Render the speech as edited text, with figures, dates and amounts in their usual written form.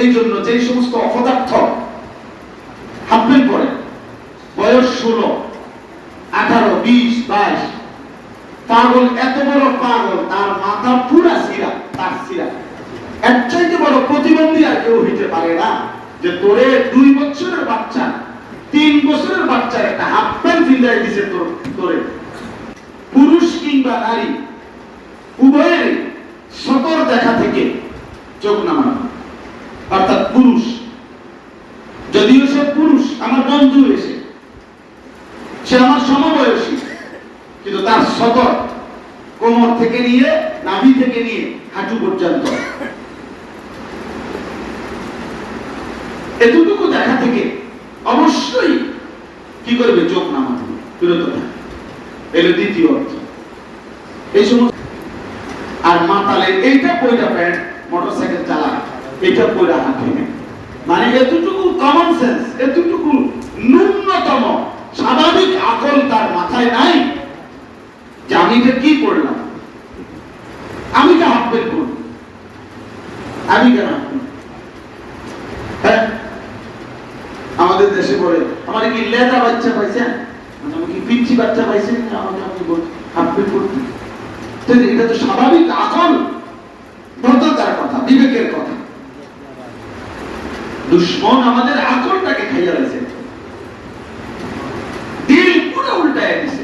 এই জন্য যে সমস্ত অপদার্থ হাফ প্যান্ট পরে, বয়স 16, 18, 20, 22, পাগল, এত বড় পাগল, তার মাথা পুরা সিরা, তার সিরা। এর চাইতে বড় প্রতিবন্ধী আর কেউ হইতে পারে না যে তোরে 2 বছরের বাচ্চা, 3 বছরের বাচ্চার একটা হাফ প্যান্ট ফিল্ডাই দিছে তোরে। পুরুষ কিংবা নারী উভয়ের সতর দেখা থেকে চোখ নামানো। অর্থাৎ পুরুষ, যদিও সে পুরুষ, আমার বন্ধু এসে, সে আমার সমবয়সী, কিন্তু তার সতর কোমর থেকে নিয়ে, নাভি থেকে নিয়ে হাঁটু পর্যন্ত, এতটুকু দেখা থেকে অবশ্যই কি করবে? চোখ নামানো, বিরত থাকে। এর দ্বিতীয় অর্থ এই সমস্ত। আর মাতালে এইটা পয়লা প্যান্ট, মোটরসাইকেল চালায়, এটা পয়লা হাঁটে, মানে এতটুকু কমন সেন্স, এতটুকু ন্যূনতম স্বাভাবিক আকল তার মাথায় নাই যে আমি এটা কি পড়লাম, আমি কে হাফ প্যান্ট করব, আমি কেন? হ্যাঁ, আমাদের দেশে বলে আমার কি লেদা বাচ্চা পাইছেন, আমি কি পিচ্ছি বাচ্চা পাইছেন, আমাকে আপনি হাফ প্যান্ট করতে। এটা তো স্বাভাবিক আকল, ভদ্রতার কথা, বিবেকের কথা। দুশ্মন আমাদের আকলটাকে খাইয়া রয়েছে, দিল পুরো উল্টায় দিছে।